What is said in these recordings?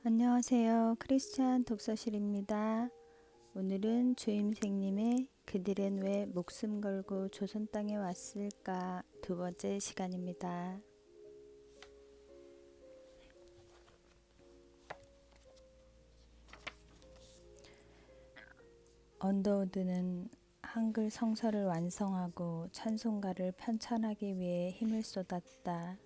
안녕하세요. 크리스찬 독서실입니다. 오늘은 주임생님의 그들은 왜 목숨 걸고 조선 땅에 왔을까 두 번째 시간입니다. 언더우드는 한글 성서를 완성하고 찬송가를 편찬하기 위해 힘을 쏟았다.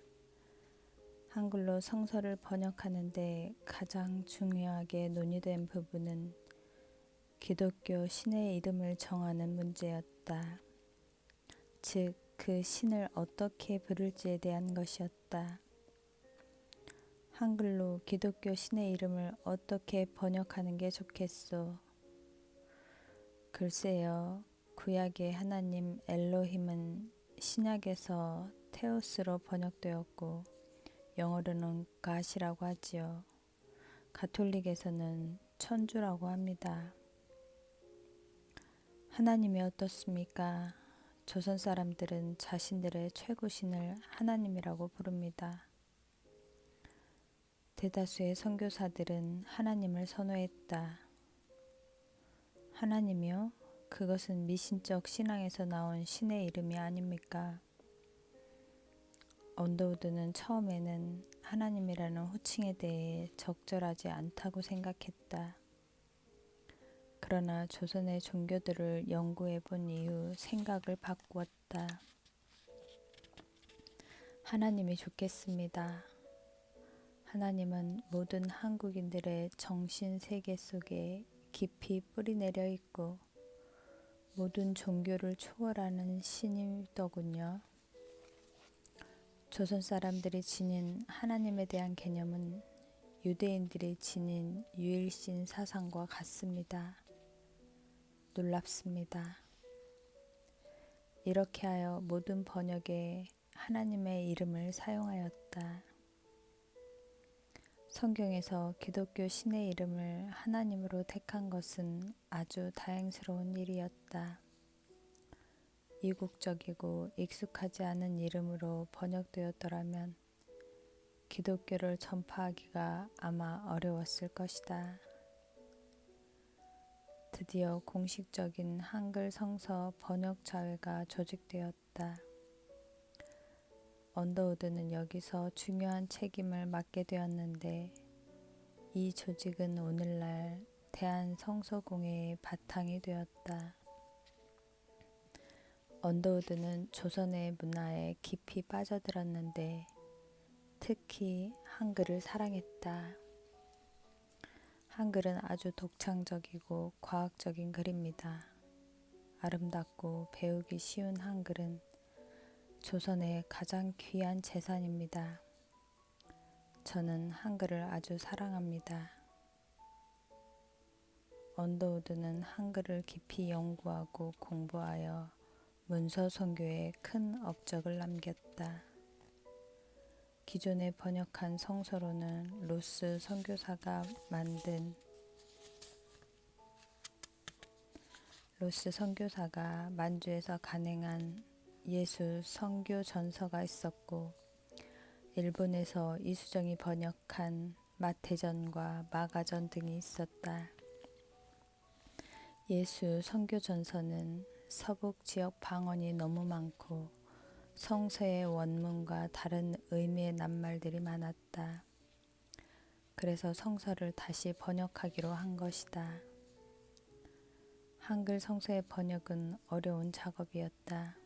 한글로 성서를 번역하는데 가장 중요하게 논의된 부분은 기독교 신의 이름을 정하는 문제였다. 즉, 그 신을 어떻게 부를지에 대한 것이었다. 한글로 기독교 신의 이름을 어떻게 번역하는 게 좋겠소? 글쎄요, 구약의 하나님 엘로힘은 신약에서 테오스로 번역되었고 영어로는 갓이라고 하지요. 가톨릭에서는 천주라고 합니다. 하나님이 어떻습니까? 조선 사람들은 자신들의 최고신을 하나님이라고 부릅니다. 대다수의 선교사들은 하나님을 선호했다. 하나님이요? 그것은 미신적 신앙에서 나온 신의 이름이 아닙니까? 언더우드는 처음에는 하나님이라는 호칭에 대해 적절하지 않다고 생각했다. 그러나 조선의 종교들을 연구해 본 이후 생각을 바꾸었다. 하나님이 좋겠습니다. 하나님은 모든 한국인들의 정신 세계 속에 깊이 뿌리내려 있고 모든 종교를 초월하는 신이더군요. 조선 사람들이 지닌 하나님에 대한 개념은 유대인들이 지닌 유일신 사상과 같습니다. 놀랍습니다. 이렇게 하여 모든 번역에 하나님의 이름을 사용하였다. 성경에서 기독교 신의 이름을 하나님으로 택한 것은 아주 다행스러운 일이었다. 이국적이고 익숙하지 않은 이름으로 번역되었더라면 기독교를 전파하기가 아마 어려웠을 것이다. 드디어 공식적인 한글 성서 번역 자회가 조직되었다. 언더우드는 여기서 중요한 책임을 맡게 되었는데 이 조직은 오늘날 대한성서공회의 바탕이 되었다. 언더우드는 조선의 문화에 깊이 빠져들었는데 특히 한글을 사랑했다. 한글은 아주 독창적이고 과학적인 글입니다. 아름답고 배우기 쉬운 한글은 조선의 가장 귀한 재산입니다. 저는 한글을 아주 사랑합니다. 언더우드는 한글을 깊이 연구하고 공부하여 문서 선교에 큰 업적을 남겼다. 기존에 번역한 성서로는 로스 선교사가 만주에서 간행한 예수 선교 전서가 있었고 일본에서 이수정이 번역한 마태전과 마가전 등이 있었다. 예수 선교 전서는 서북 지역 방언이 너무 많고 성서의 원문과 다른 의미의 낱말들이 많았다. 그래서 성서를 다시 번역하기로 한 것이다. 한글 성서의 번역은 어려운 작업이었다.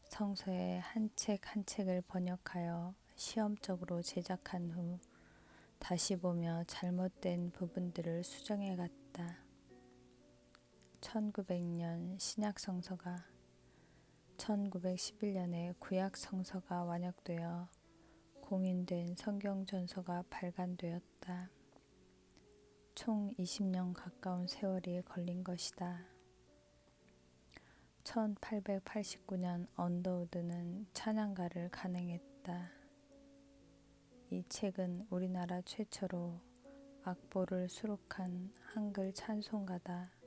성서의 한 책 한 책을 번역하여 시험적으로 제작한 후 다시 보며 잘못된 부분들을 수정해 갔다. 1900년 신약 성서가 1911년에 구약 성서가 완역되어 공인된 성경 전서가 발간되었다. 총 20년 가까운 세월이 걸린 것이다. 1889년 언더우드는 찬양가를 간행했다. 이 책은 우리나라 최초로 악보를 수록한 한글 찬송가다.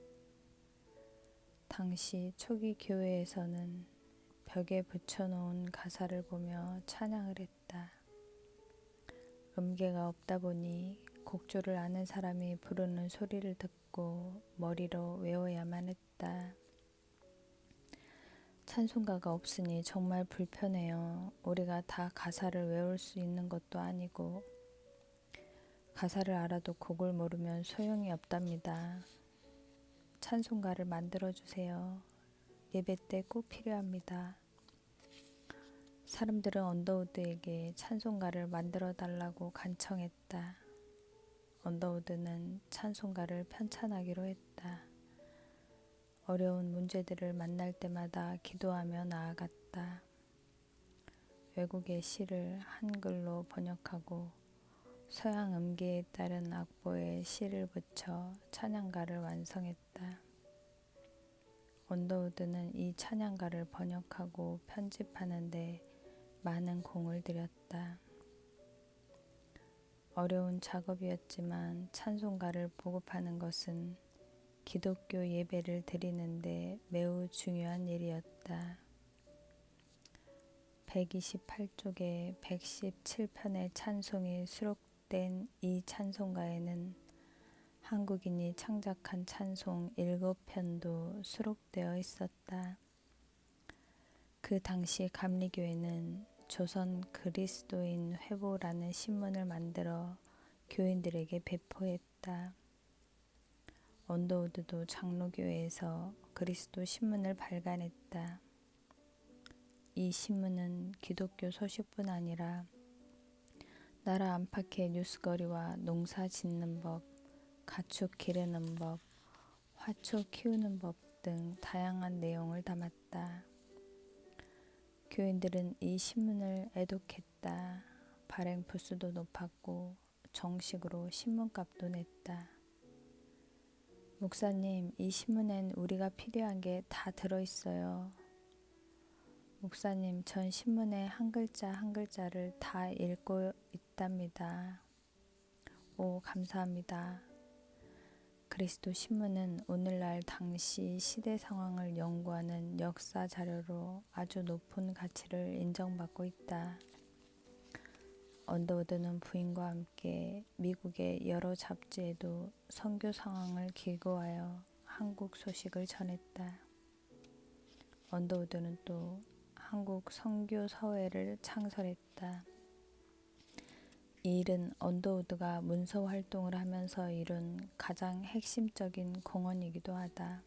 당시 초기 교회에서는 벽에 붙여놓은 가사를 보며 찬양을 했다. 음계가 없다 보니 곡조를 아는 사람이 부르는 소리를 듣고 머리로 외워야만 했다. 찬송가가 없으니 정말 불편해요. 우리가 다 가사를 외울 수 있는 것도 아니고 가사를 알아도 곡을 모르면 소용이 없답니다. 찬송가를 만들어주세요. 예배 때 꼭 필요합니다. 사람들은 언더우드에게 찬송가를 만들어 달라고 간청했다. 언더우드는 찬송가를 편찬하기로 했다. 어려운 문제들을 만날 때마다 기도하며 나아갔다. 외국의 시를 한글로 번역하고 서양 음계에 따른 악보에 시를 붙여 찬양가를 완성했다. 언더우드는 이 찬양가를 번역하고 편집하는데 많은 공을 들였다. 어려운 작업이었지만 찬송가를 보급하는 것은 기독교 예배를 드리는데 매우 중요한 일이었다. 128쪽에 117편의 찬송이 수록된 이 찬송가에는 한국인이 창작한 찬송 7편도 수록되어 있었다. 그 당시 감리교회는 조선 그리스도인 회보라는 신문을 만들어 교인들에게 배포했다. 언더우드도 장로교회에서 그리스도 신문을 발간했다. 이 신문은 기독교 소식뿐 아니라 나라 안팎의 뉴스거리와 농사 짓는 법, 가축 기르는 법, 화초 키우는 법 등 다양한 내용을 담았다. 교인들은 이 신문을 애독했다. 발행 부수도 높았고 정식으로 신문값도 냈다. 목사님, 이 신문엔 우리가 필요한 게 다 들어있어요. 목사님, 전 신문의 한 글자 한 글자를 다 읽고 있답니다. 오, 감사합니다. 그리스도 신문은 오늘날 당시 시대 상황을 연구하는 역사 자료로 아주 높은 가치를 인정받고 있다. 언더우드는 부인과 함께 미국의 여러 잡지에도 선교 상황을 기고하여 한국 소식을 전했다. 언더우드는 또 한국 선교 서회를 창설했다. 이 일은 언더우드가 문서 활동을 하면서 이룬 가장 핵심적인 공헌이기도 하다.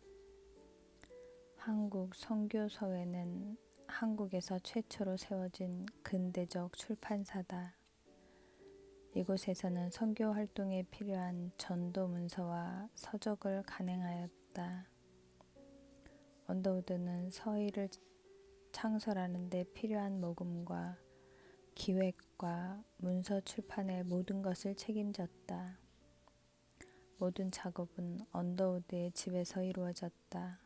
한국 선교서회는 한국에서 최초로 세워진 근대적 출판사다. 이곳에서는 선교 활동에 필요한 전도 문서와 서적을 간행하였다. 언더우드는 서의를 창설하는 데 필요한 모금과 기획과 문서 출판의 모든 것을 책임졌다. 모든 작업은 언더우드의 집에서 이루어졌다.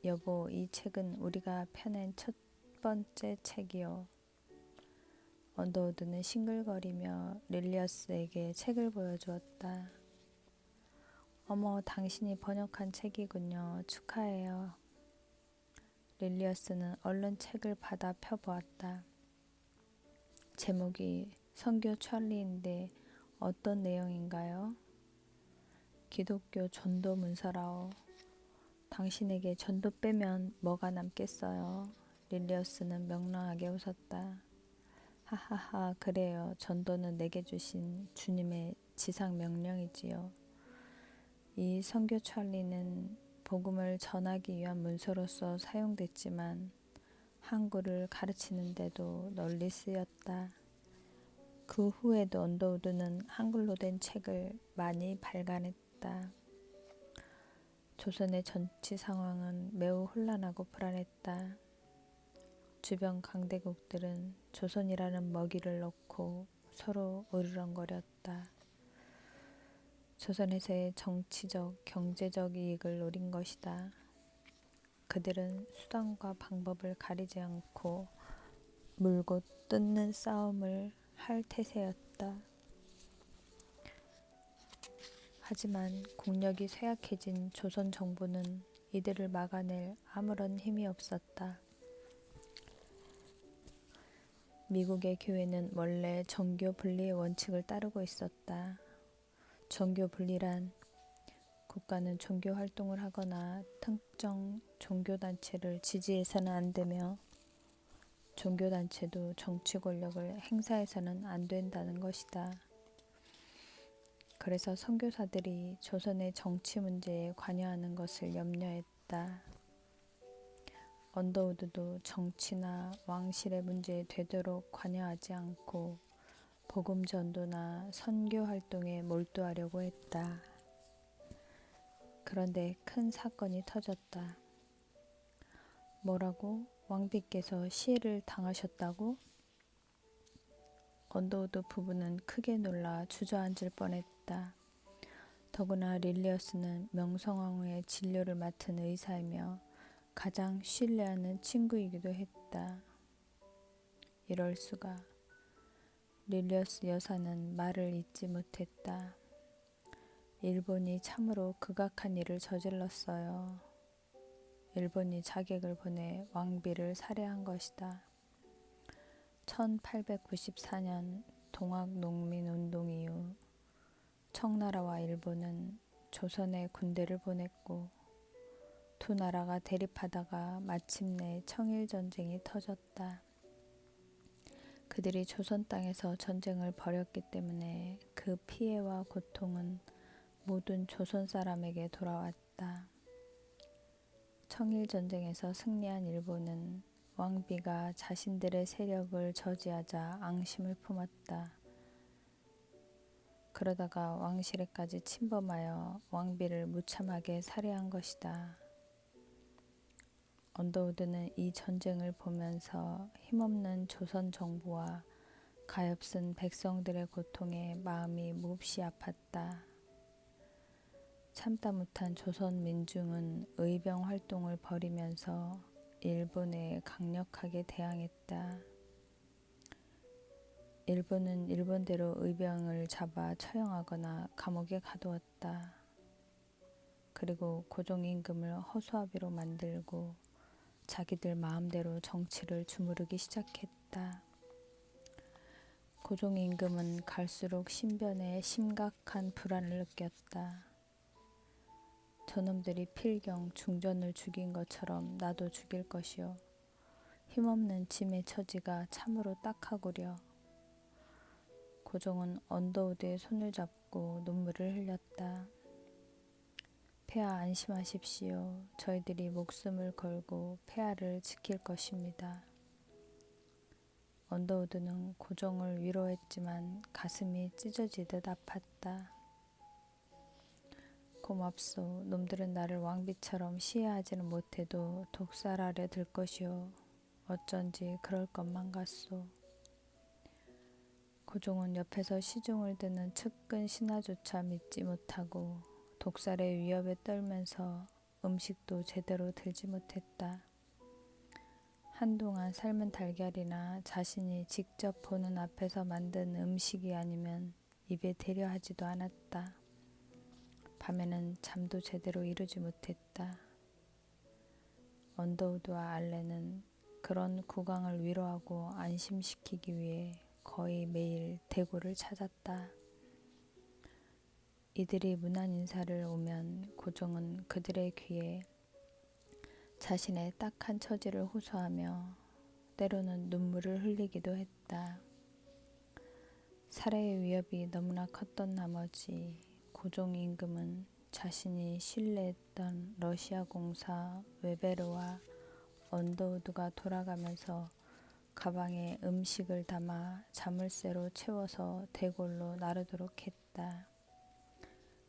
여보, 이 책은 우리가 펴낸 첫 번째 책이요. 언더우드는 싱글거리며 릴리어스에게 책을 보여주었다. 어머, 당신이 번역한 책이군요. 축하해요. 릴리어스는 얼른 책을 받아 펴보았다. 제목이 선교 찰리인데 어떤 내용인가요? 기독교 전도 문서라오. 당신에게 전도 빼면 뭐가 남겠어요? 릴리어스는 명랑하게 웃었다. 하하하, 그래요. 전도는 내게 주신 주님의 지상 명령이지요. 이 선교 찰리는 복음을 전하기 위한 문서로서 사용됐지만 한글을 가르치는 데도 널리 쓰였다. 그 후에도 언더우드는 한글로 된 책을 많이 발간했다. 조선의 정치 상황은 매우 혼란하고 불안했다. 주변 강대국들은 조선이라는 먹이를 놓고 서로 으르렁거렸다. 조선에서의 정치적, 경제적 이익을 노린 것이다. 그들은 수단과 방법을 가리지 않고 물고 뜯는 싸움을 할 태세였다. 하지만 국력이 쇠약해진 조선 정부는 이들을 막아낼 아무런 힘이 없었다. 미국의 교회는 원래 종교 분리의 원칙을 따르고 있었다. 종교 분리란 국가는 종교 활동을 하거나 특정 종교단체를 지지해서는 안 되며 종교단체도 정치 권력을 행사해서는 안 된다는 것이다. 그래서 선교사들이 조선의 정치 문제에 관여하는 것을 염려했다. 언더우드도 정치나 왕실의 문제에 되도록 관여하지 않고 복음 전도나 선교 활동에 몰두하려고 했다. 그런데 큰 사건이 터졌다. 뭐라고? 왕비께서 시해를 당하셨다고? 언더우드 부부는 크게 놀라 주저앉을 뻔했다. 더구나 릴리어스는 명성황후의 진료를 맡은 의사이며 가장 신뢰하는 친구이기도 했다. 이럴 수가. 릴리어스 여사는 말을 잇지 못했다. 일본이 참으로 극악한 일을 저질렀어요. 일본이 자객을 보내 왕비를 살해한 것이다. 1894년 동학농민운동 이후 청나라와 일본은 조선에 군대를 보냈고 두 나라가 대립하다가 마침내 청일전쟁이 터졌다. 그들이 조선 땅에서 전쟁을 벌였기 때문에 그 피해와 고통은 모든 조선 사람에게 돌아왔다. 청일전쟁에서 승리한 일본은 왕비가 자신들의 세력을 저지하자 앙심을 품었다. 그러다가 왕실에까지 침범하여 왕비를 무참하게 살해한 것이다. 언더우드는 이 전쟁을 보면서 힘없는 조선 정부와 가엾은 백성들의 고통에 마음이 몹시 아팠다. 참다 못한 조선 민중은 의병 활동을 벌이면서 일본에 강력하게 대항했다. 일본은 일본대로 의병을 잡아 처형하거나 감옥에 가두었다. 그리고 고종임금을 허수아비로 만들고 자기들 마음대로 정치를 주무르기 시작했다. 고종임금은 갈수록 신변에 심각한 불안을 느꼈다. 저놈들이 필경 중전을 죽인 것처럼 나도 죽일 것이요. 힘없는 짐의 처지가 참으로 딱하구려. 고종은 언더우드의 손을 잡고 눈물을 흘렸다. 폐하 안심하십시오. 저희들이 목숨을 걸고 폐하를 지킬 것입니다. 언더우드는 고종을 위로했지만 가슴이 찢어지듯 아팠다. 고맙소. 놈들은 나를 왕비처럼 시해하지는 못해도 독살하려 들 것이오. 어쩐지 그럴 것만 같소. 고종은 옆에서 시중을 드는 측근 신하조차 믿지 못하고 독살의 위협에 떨면서 음식도 제대로 들지 못했다. 한동안 삶은 달걀이나 자신이 직접 보는 앞에서 만든 음식이 아니면 입에 대려 하지도 않았다. 밤에는 잠도 제대로 이루지 못했다. 언더우드와 알렌은 그런 국왕을 위로하고 안심시키기 위해 거의 매일 대궐을 찾았다. 이들이 문안 인사를 오면 고종은 그들의 귀에 자신의 딱한 처지를 호소하며 때로는 눈물을 흘리기도 했다. 살해의 위협이 너무나 컸던 나머지 고종 임금은 자신이 신뢰했던 러시아 공사 웨베르와 언더우드가 돌아가면서 가방에 음식을 담아 자물쇠로 채워서 대궐로 나르도록 했다.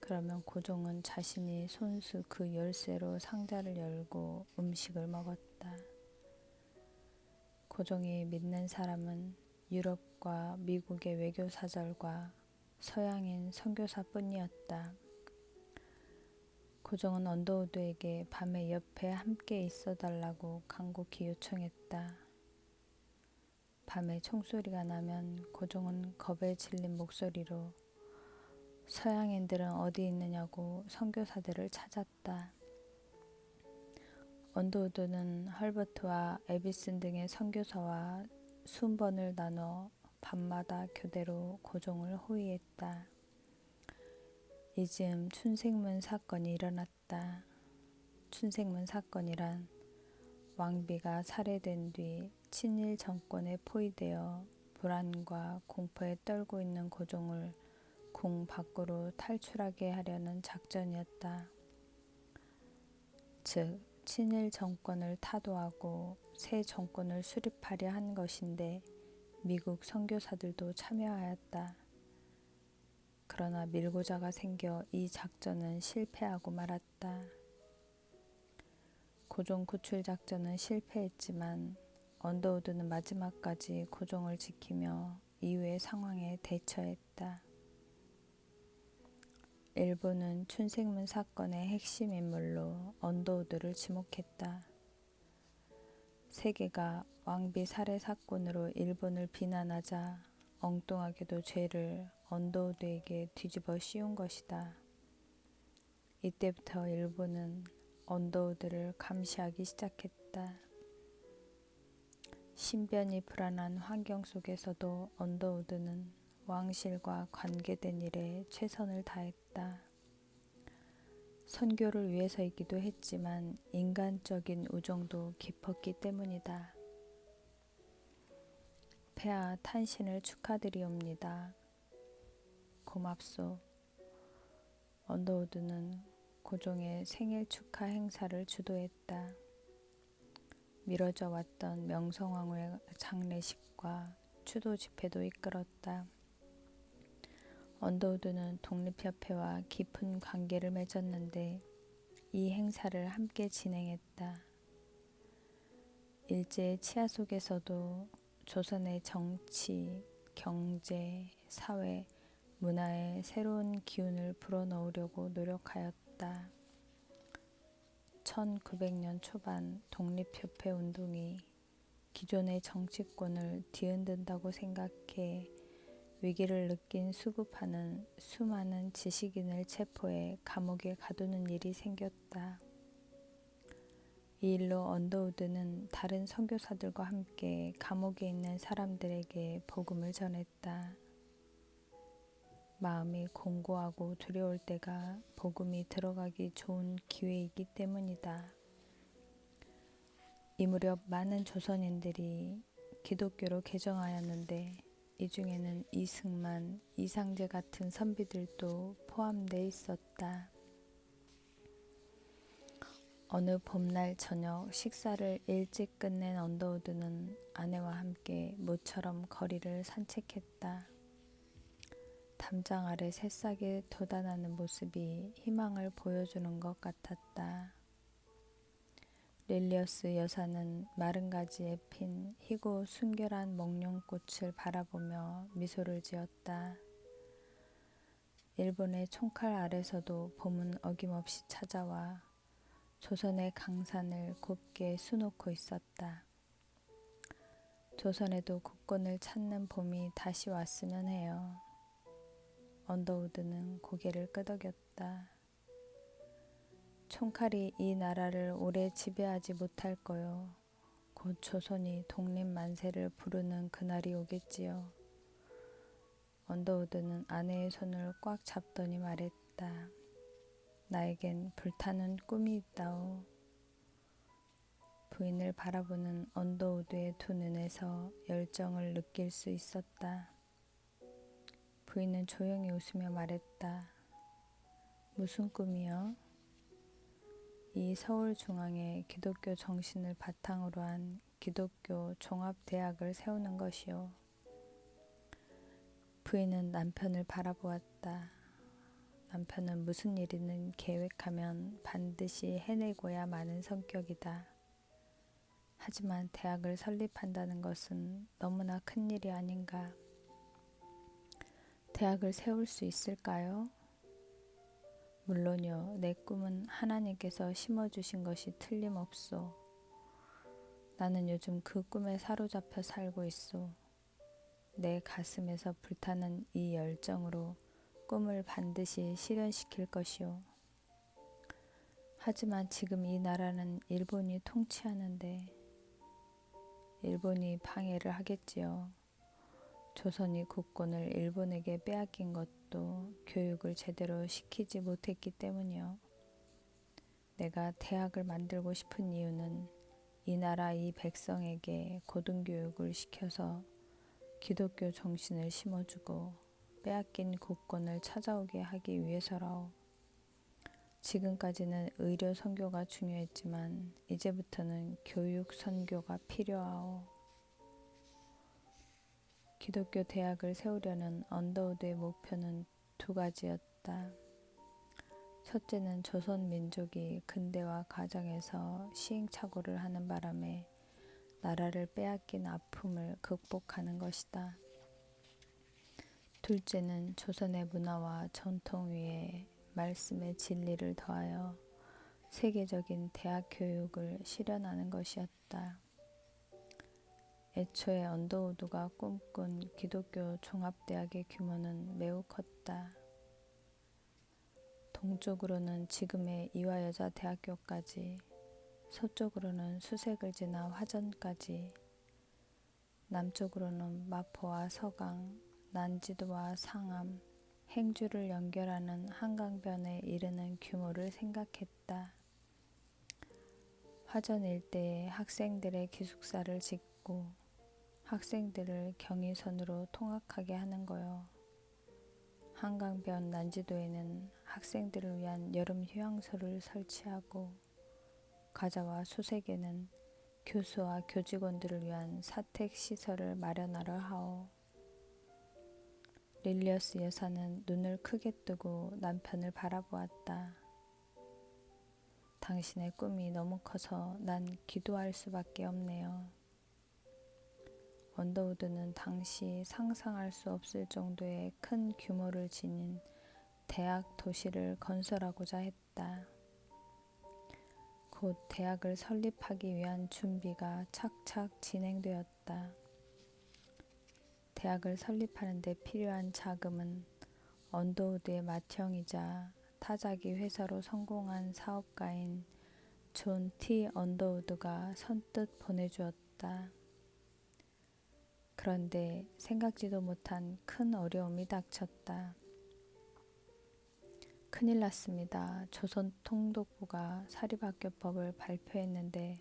그러면 고종은 자신이 손수 그 열쇠로 상자를 열고 음식을 먹었다. 고종이 믿는 사람은 유럽과 미국의 외교사절과 서양인 선교사뿐이었다. 고종은 언더우드에게 밤에 옆에 함께 있어달라고 간곡히 요청했다. 밤에 총소리가 나면 고종은 겁에 질린 목소리로 서양인들은 어디 있느냐고 선교사들을 찾았다. 언더우드는 헐버트와 에비슨 등의 선교사와 순번을 나눠 밤마다 교대로 고종을 호위했다. 이즈음 춘생문 사건이 일어났다. 춘생문 사건이란 왕비가 살해된 뒤 친일 정권에 포위되어 불안과 공포에 떨고 있는 고종을 궁 밖으로 탈출하게 하려는 작전이었다. 즉, 친일 정권을 타도하고 새 정권을 수립하려 한 것인데 미국 선교사들도 참여하였다. 그러나 밀고자가 생겨 이 작전은 실패하고 말았다. 고종 구출 작전은 실패했지만 언더우드는 마지막까지 고종을 지키며 이후의 상황에 대처했다. 일본은 춘생문 사건의 핵심 인물로 언더우드를 지목했다. 세계가 왕비 살해 사건으로 일본을 비난하자 엉뚱하게도 죄를 언더우드에게 뒤집어 씌운 것이다. 이때부터 일본은 언더우드를 감시하기 시작했다. 신변이 불안한 환경 속에서도 언더우드는 왕실과 관계된 일에 최선을 다했다. 선교를 위해서이기도 했지만 인간적인 우정도 깊었기 때문이다. 폐하 탄신을 축하드리옵니다. 고맙소. 언더우드는 고종의 생일 축하 행사를 주도했다. 미뤄져 왔던 명성황후의 장례식과 추도 집회도 이끌었다. 언더우드는 독립협회와 깊은 관계를 맺었는데 이 행사를 함께 진행했다. 일제의 치하 속에서도 조선의 정치, 경제, 사회, 문화에 새로운 기운을 불어넣으려고 노력하였다. 1900년 초반 독립협회 운동이 기존의 정치권을 뒤흔든다고 생각해 위기를 느낀 수급하는 수많은 지식인을 체포해 감옥에 가두는 일이 생겼다. 이 일로 언더우드는 다른 선교사들과 함께 감옥에 있는 사람들에게 복음을 전했다. 마음이 공고하고 두려울 때가 복음이 들어가기 좋은 기회이기 때문이다. 이 무렵 많은 조선인들이 기독교로 개정하였는데 이 중에는 이승만, 이상제 같은 선비들도 포함돼 있었다. 어느 봄날 저녁 식사를 일찍 끝낸 언더우드는 아내와 함께 모처럼 거리를 산책했다. 담장 아래 새싹이 돋아나는 모습이 희망을 보여주는 것 같았다. 릴리어스 여사는 마른 가지에 핀 희고 순결한 목련꽃을 바라보며 미소를 지었다. 일본의 총칼 아래서도 봄은 어김없이 찾아와 조선의 강산을 곱게 수놓고 있었다. 조선에도 국권을 찾는 봄이 다시 왔으면 해요. 언더우드는 고개를 끄덕였다. 총칼이 이 나라를 오래 지배하지 못할 거요. 곧 조선이 독립 만세를 부르는 그날이 오겠지요. 언더우드는 아내의 손을 꽉 잡더니 말했다. 나에겐 불타는 꿈이 있다오. 부인을 바라보는 언더우드의 두 눈에서 열정을 느낄 수 있었다. 부인은 조용히 웃으며 말했다. 무슨 꿈이요? 이 서울중앙에 기독교 정신을 바탕으로 한 기독교 종합대학을 세우는 것이요. 부인은 남편을 바라보았다. 남편은 무슨 일이든 계획하면 반드시 해내고야 마는 성격이다. 하지만 대학을 설립한다는 것은 너무나 큰 일이 아닌가. 대학을 세울 수 있을까요? 물론요. 내 꿈은 하나님께서 심어주신 것이 틀림없소. 나는 요즘 그 꿈에 사로잡혀 살고 있소. 내 가슴에서 불타는 이 열정으로 꿈을 반드시 실현시킬 것이오. 하지만 지금 이 나라는 일본이 통치하는데 일본이 방해를 하겠지요. 조선이 국권을 일본에게 빼앗긴 것도 교육을 제대로 시키지 못했기 때문이요. 내가 대학을 만들고 싶은 이유는 이 나라 이 백성에게 고등교육을 시켜서 기독교 정신을 심어주고 빼앗긴 국권을 찾아오게 하기 위해서라오. 지금까지는 의료 선교가 중요했지만 이제부터는 교육 선교가 필요하오. 기독교 대학을 세우려는 언더우드의 목표는 두 가지였다. 첫째는 조선 민족이 근대화 과정에서 시행착오를 하는 바람에 나라를 빼앗긴 아픔을 극복하는 것이다. 둘째는 조선의 문화와 전통 위에 말씀의 진리를 더하여 세계적인 대학 교육을 실현하는 것이었다. 애초에 언더우드가 꿈꾼 기독교 종합대학의 규모는 매우 컸다. 동쪽으로는 지금의 이화여자대학교까지, 서쪽으로는 수색을 지나 화전까지, 남쪽으로는 마포와 서강, 난지도와 상암, 행주를 연결하는 한강변에 이르는 규모를 생각했다. 화전 일대에 학생들의 기숙사를 짓고 학생들을 경의선으로 통학하게 하는 거요. 한강변 난지도에는 학생들을 위한 여름 휴양소를 설치하고 가자와 수색에는 교수와 교직원들을 위한 사택시설을 마련하려 하오. 릴리어스 여사는 눈을 크게 뜨고 남편을 바라보았다. 당신의 꿈이 너무 커서 난 기도할 수밖에 없네요. 언더우드는 당시 상상할 수 없을 정도의 큰 규모를 지닌 대학 도시를 건설하고자 했다. 곧 대학을 설립하기 위한 준비가 착착 진행되었다. 대학을 설립하는 데 필요한 자금은 언더우드의 맏형이자 타자기 회사로 성공한 사업가인 존 T. 언더우드가 선뜻 보내주었다. 그런데 생각지도 못한 큰 어려움이 닥쳤다. 큰일 났습니다. 조선 통독부가 사립학교법을 발표했는데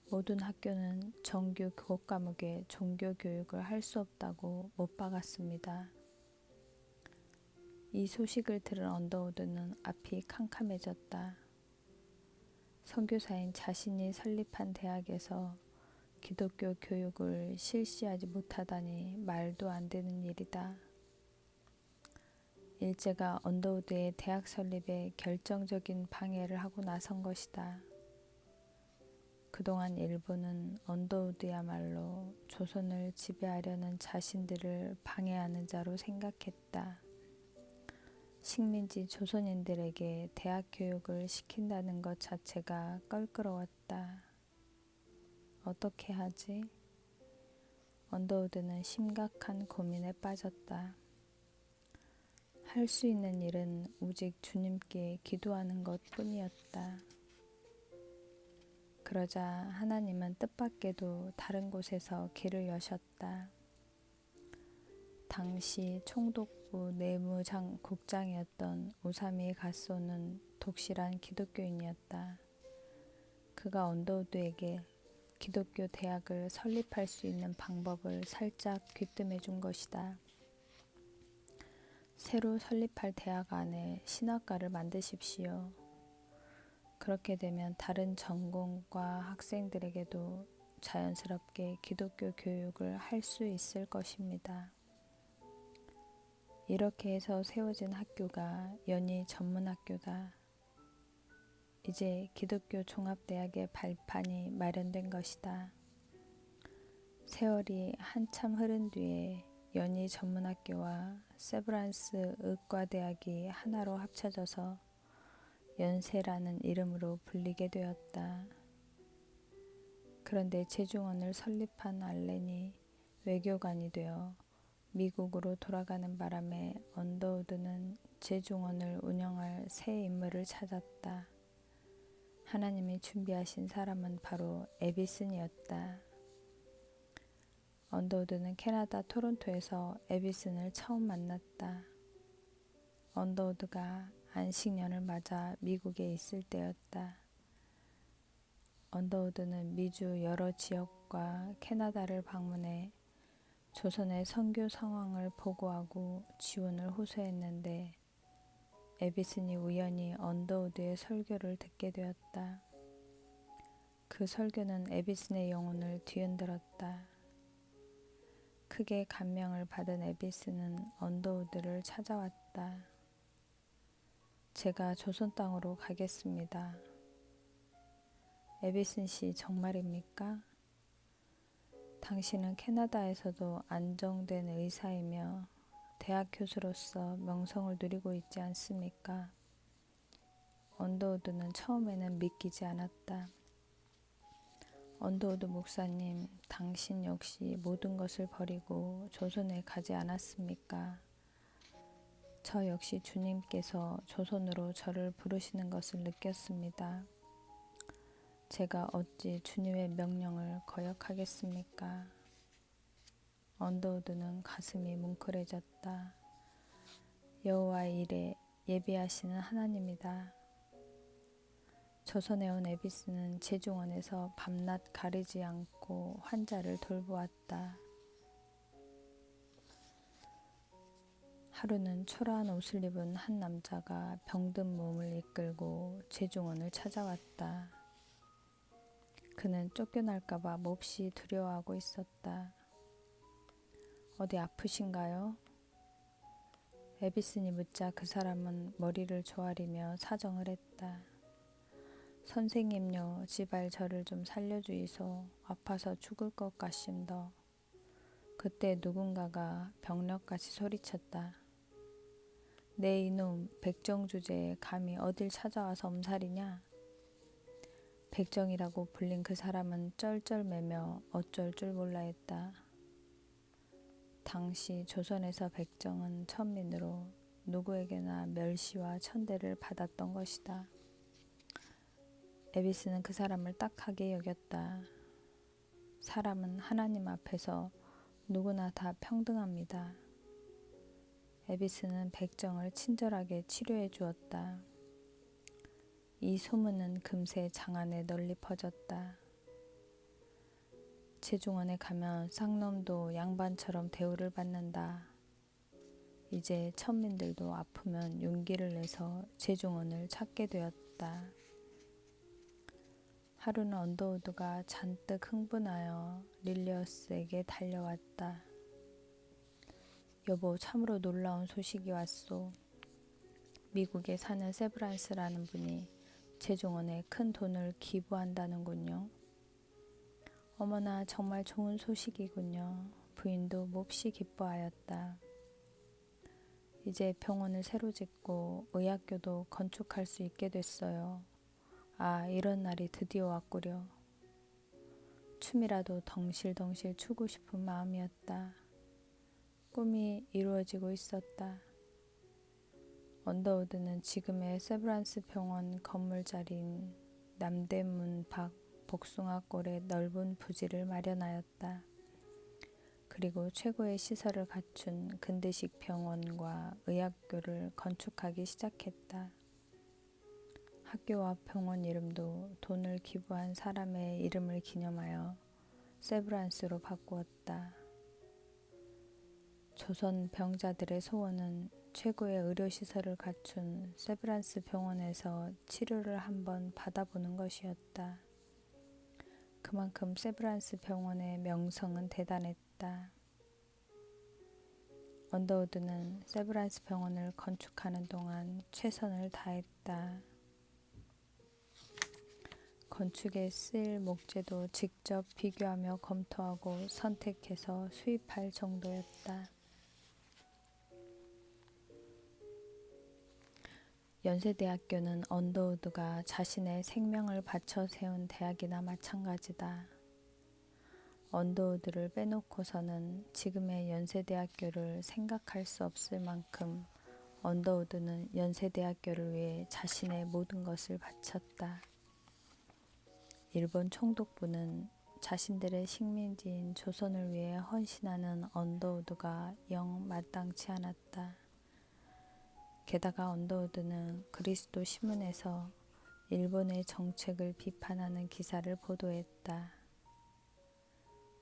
모든 학교는 정규 교과목에 종교 교육을 할 수 없다고 못 박았습니다. 이 소식을 들은 언더우드는 앞이 캄캄해졌다. 선교사인 자신이 설립한 대학에서 기독교 교육을 실시하지 못하다니 말도 안 되는 일이다. 일제가 언더우드의 대학 설립에 결정적인 방해를 하고 나선 것이다. 그동안 일본은 언더우드야말로 조선을 지배하려는 자신들을 방해하는 자로 생각했다. 식민지 조선인들에게 대학 교육을 시킨다는 것 자체가 껄끄러웠다. 어떻게 하지? 언더우드는 심각한 고민에 빠졌다. 할 수 있는 일은 오직 주님께 기도하는 것 뿐이었다. 그러자 하나님은 뜻밖에도 다른 곳에서 길을 여셨다. 당시 총독부 내무국장이었던 오사미 갓소는 독실한 기독교인이었다. 그가 언더우드에게 기독교 대학을 설립할 수 있는 방법을 살짝 귀뜸해 준 것이다. 새로 설립할 대학 안에 신학과를 만드십시오. 그렇게 되면 다른 전공과 학생들에게도 자연스럽게 기독교 교육을 할 수 있을 것입니다. 이렇게 해서 세워진 학교가 연희 전문학교다. 이제 기독교 종합대학의 발판이 마련된 것이다. 세월이 한참 흐른 뒤에 연희 전문학교와 세브란스 의과대학이 하나로 합쳐져서 연세라는 이름으로 불리게 되었다. 그런데 제중원을 설립한 알렌이 외교관이 되어 미국으로 돌아가는 바람에 언더우드는 제중원을 운영할 새 인물을 찾았다. 하나님이 준비하신 사람은 바로 에비슨이었다. 언더우드는 캐나다 토론토에서 에비슨을 처음 만났다. 언더우드가 안식년을 맞아 미국에 있을 때였다. 언더우드는 미주 여러 지역과 캐나다를 방문해 조선의 선교 상황을 보고하고 지원을 호소했는데 에비슨이 우연히 언더우드의 설교를 듣게 되었다. 그 설교는 에비슨의 영혼을 뒤흔들었다. 크게 감명을 받은 에비슨은 언더우드를 찾아왔다. 제가 조선 땅으로 가겠습니다. 에비슨 씨 정말입니까? 당신은 캐나다에서도 안정된 의사이며 대학 교수로서 명성을 누리고 있지 않습니까? 언더우드는 처음에는 믿기지 않았다. 언더우드 목사님, 당신 역시 모든 것을 버리고 조선에 가지 않았습니까? 저 역시 주님께서 조선으로 저를 부르시는 것을 느꼈습니다. 제가 어찌 주님의 명령을 거역하겠습니까? 언더우드는 가슴이 뭉클해졌다. 여호와의 일에 예비하시는 하나님이다. 조선에 온 에비스는 제중원에서 밤낮 가리지 않고 환자를 돌보았다. 하루는 초라한 옷을 입은 한 남자가 병든 몸을 이끌고 제중원을 찾아왔다. 그는 쫓겨날까봐 몹시 두려워하고 있었다. 어디 아프신가요? 에비슨이 묻자 그 사람은 머리를 조아리며 사정을 했다. 선생님요, 제발 저를 좀 살려주이소. 아파서 죽을 것 같심더. 그때 누군가가 벽력같이 소리쳤다. 네 이놈 백정주제에 감히 어딜 찾아와서 엄살이냐? 백정이라고 불린 그 사람은 쩔쩔매며 어쩔 줄 몰라 했다. 당시 조선에서 백정은 천민으로 누구에게나 멸시와 천대를 받았던 것이다. 에비스는 그 사람을 딱하게 여겼다. 사람은 하나님 앞에서 누구나 다 평등합니다. 에비스는 백정을 친절하게 치료해 주었다. 이 소문은 금세 장안에 널리 퍼졌다. 제중원에 가면 쌍놈도 양반처럼 대우를 받는다. 이제 천민들도 아프면 용기를 내서 제중원을 찾게 되었다. 하루는 언더우드가 잔뜩 흥분하여 릴리어스에게 달려왔다. 여보, 참으로 놀라운 소식이 왔소. 미국에 사는 세브란스라는 분이 제중원에 큰 돈을 기부한다는군요. 어머나, 정말 좋은 소식이군요. 부인도 몹시 기뻐하였다. 이제 병원을 새로 짓고 의학교도 건축할 수 있게 됐어요. 아, 이런 날이 드디어 왔구려. 춤이라도 덩실덩실 추고 싶은 마음이었다. 꿈이 이루어지고 있었다. 언더우드는 지금의 세브란스 병원 건물 자리인 남대문 밖 복숭아골에 넓은 부지를 마련하였다. 그리고 최고의 시설을 갖춘 근대식 병원과 의학교를 건축하기 시작했다. 학교와 병원 이름도 돈을 기부한 사람의 이름을 기념하여 세브란스로 바꾸었다. 조선 병자들의 소원은 최고의 의료시설을 갖춘 세브란스 병원에서 치료를 한번 받아보는 것이었다. 그만큼 세브란스 병원의 명성은 대단했다. 언더우드는 세브란스 병원을 건축하는 동안 최선을 다했다. 건축에 쓰일 목재도 직접 비교하며 검토하고 선택해서 수입할 정도였다. 연세대학교는 언더우드가 자신의 생명을 바쳐 세운 대학이나 마찬가지다. 언더우드를 빼놓고서는 지금의 연세대학교를 생각할 수 없을 만큼 언더우드는 연세대학교를 위해 자신의 모든 것을 바쳤다. 일본 총독부는 자신들의 식민지인 조선을 위해 헌신하는 언더우드가 영 마땅치 않았다. 게다가 언더우드는 그리스도 신문에서 일본의 정책을 비판하는 기사를 보도했다.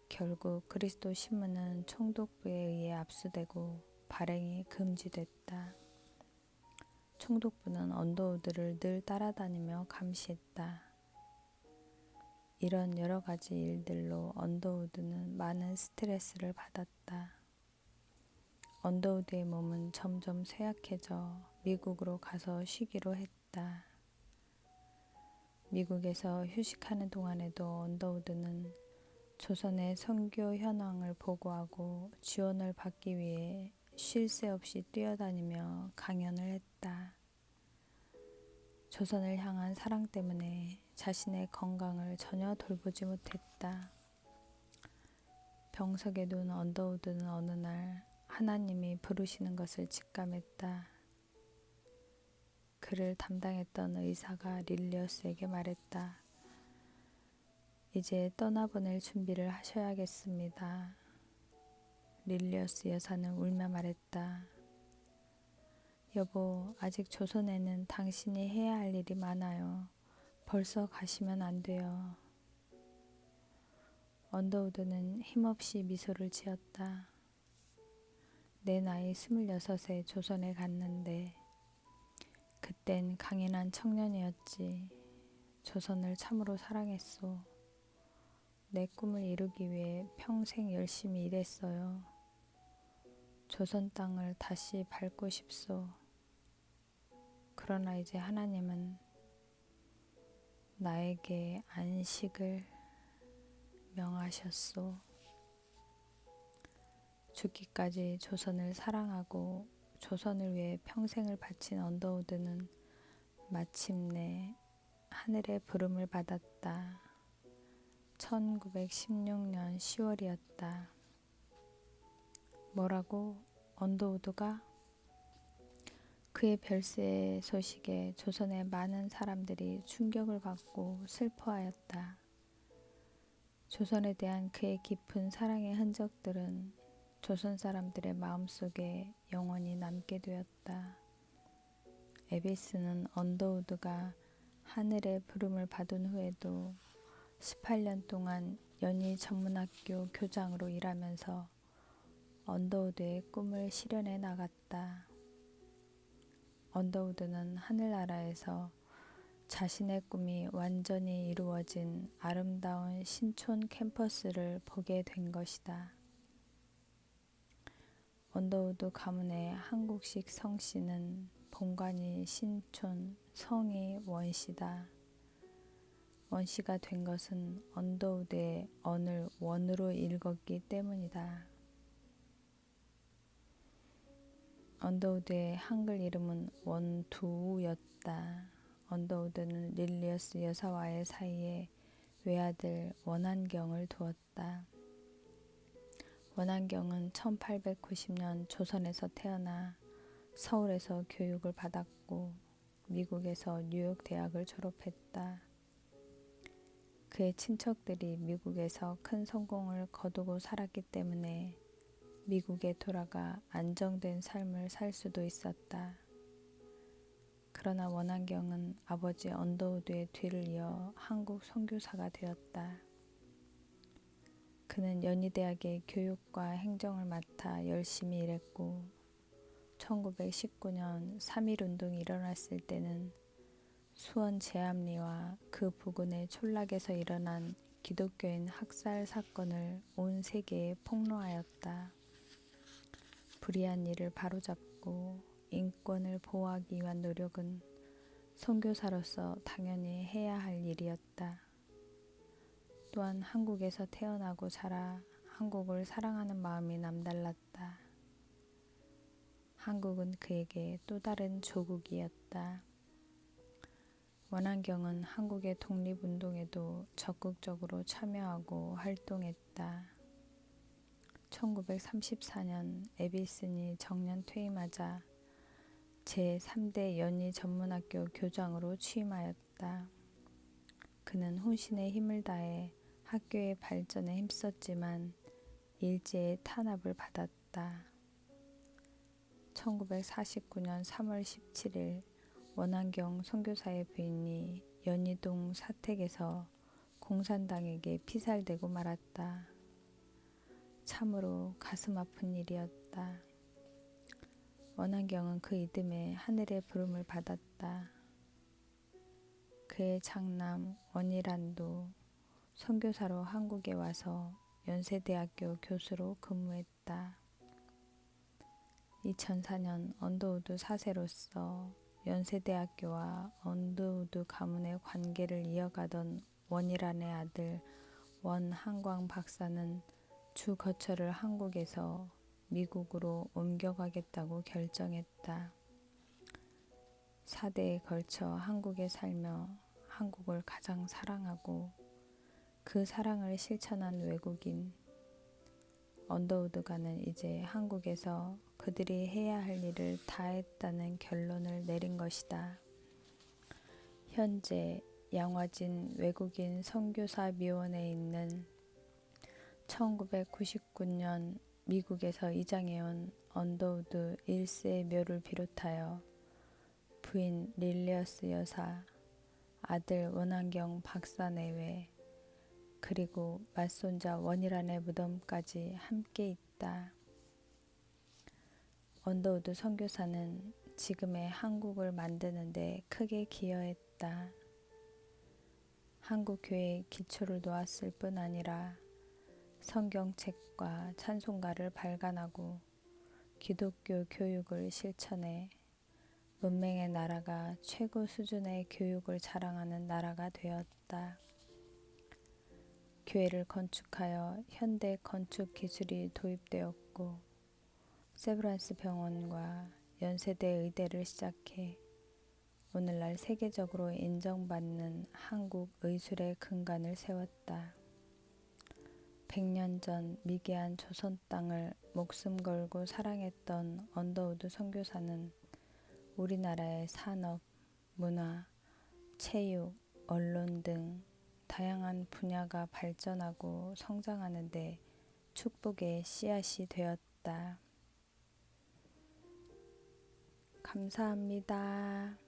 결국 그리스도 신문은 총독부에 의해 압수되고 발행이 금지됐다. 총독부는 언더우드를 늘 따라다니며 감시했다. 이런 여러 가지 일들로 언더우드는 많은 스트레스를 받았다. 언더우드의 몸은 점점 쇠약해져 미국으로 가서 쉬기로 했다. 미국에서 휴식하는 동안에도 언더우드는 조선의 선교 현황을 보고하고 지원을 받기 위해 쉴 새 없이 뛰어다니며 강연을 했다. 조선을 향한 사랑 때문에 자신의 건강을 전혀 돌보지 못했다. 병석에 누운 언더우드는 어느 날 하나님이 부르시는 것을 직감했다. 그를 담당했던 의사가 릴리어스에게 말했다. 이제 떠나보낼 준비를 하셔야겠습니다. 릴리어스 여사는 울며 말했다. 여보, 아직 조선에는 당신이 해야 할 일이 많아요. 벌써 가시면 안 돼요. 언더우드는 힘없이 미소를 지었다. 내 나이 26에 조선에 갔는데 그땐 강인한 청년이었지. 조선을 참으로 사랑했소. 내 꿈을 이루기 위해 평생 열심히 일했어요. 조선 땅을 다시 밟고 싶소. 그러나 이제 하나님은 나에게 안식을 명하셨소. 죽기까지 조선을 사랑하고 조선을 위해 평생을 바친 언더우드는 마침내 하늘의 부름을 받았다. 1916년 10월이었다. 뭐라고? 언더우드가? 그의 별세 소식에 조선의 많은 사람들이 충격을 받고 슬퍼하였다. 조선에 대한 그의 깊은 사랑의 흔적들은 조선 사람들의 마음속에 영원히 남게 되었다. 에비스는 언더우드가 하늘의 부름을 받은 후에도 18년 동안 연희 전문학교 교장으로 일하면서 언더우드의 꿈을 실현해 나갔다. 언더우드는 하늘나라에서 자신의 꿈이 완전히 이루어진 아름다운 신촌 캠퍼스를 보게 된 것이다. 언더우드 가문의 한국식 성씨는 본관이 신촌, 성이 원씨다. 원씨가 된 것은 언더우드의 언을 원으로 읽었기 때문이다. 언더우드의 한글 이름은 원두우였다. 언더우드는 릴리어스 여사와의 사이에 외아들 원한경을 두었다. 원한경은 1890년 조선에서 태어나 서울에서 교육을 받았고 미국에서 뉴욕 대학을 졸업했다. 그의 친척들이 미국에서 큰 성공을 거두고 살았기 때문에 미국에 돌아가 안정된 삶을 살 수도 있었다. 그러나 원한경은 아버지 언더우드의 뒤를 이어 한국 선교사가 되었다. 그는 연희대학의 교육과 행정을 맡아 열심히 일했고 1919년 3.1운동이 일어났을 때는 수원 제암리와 그 부근의 촌락에서 일어난 기독교인 학살 사건을 온 세계에 폭로하였다. 불의한 일을 바로잡고 인권을 보호하기 위한 노력은 선교사로서 당연히 해야 할 일이었다. 또한 한국에서 태어나고 자라 한국을 사랑하는 마음이 남달랐다. 한국은 그에게 또 다른 조국이었다. 원한경은 한국의 독립운동에도 적극적으로 참여하고 활동했다. 1934년 에비슨이 정년 퇴임하자 제3대 연희 전문학교 교장으로 취임하였다. 그는 혼신의 힘을 다해 학교의 발전에 힘썼지만 일제의 탄압을 받았다. 1949년 3월 17일 원한경 선교사의 부인이 연희동 사택에서 공산당에게 피살되고 말았다. 참으로 가슴 아픈 일이었다. 원한경은 그 이듬해 하늘의 부름을 받았다. 그의 장남 원희란도 선교사로 한국에 와서 연세대학교 교수로 근무했다. 2004년 언더우드 사세로서 연세대학교와 언더우드 가문의 관계를 이어가던 원희란의 아들 원한광 박사는 주 거처를 한국에서 미국으로 옮겨가겠다고 결정했다. 4대에 걸쳐 한국에 살며 한국을 가장 사랑하고 그 사랑을 실천한 외국인 언더우드가는 이제 한국에서 그들이 해야 할 일을 다 했다는 결론을 내린 것이다. 현재 양화진 외국인 선교사미원에 있는 1999년 미국에서 이장해온 언더우드 1세 묘를 비롯하여 부인 릴리어스 여사, 아들 원한경 박사 내외, 그리고 맞손자 원희란의 무덤까지 함께 있다. 언더우드 선교사는 지금의 한국을 만드는 데 크게 기여했다. 한국 교회의 기초를 놓았을 뿐 아니라 성경책과 찬송가를 발간하고 기독교 교육을 실천해 문맹의 나라가 최고 수준의 교육을 자랑하는 나라가 되었다. 교회를 건축하여 현대 건축 기술이 도입되었고 세브란스 병원과 연세대 의대를 시작해 오늘날 세계적으로 인정받는 한국 의술의 근간을 세웠다. 100년 전 미개한 조선 땅을 목숨 걸고 사랑했던 언더우드 선교사는 우리나라의 산업, 문화, 체육, 언론 등 다양한 분야가 발전하고 성장하는 데 축복의 씨앗이 되었다. 감사합니다.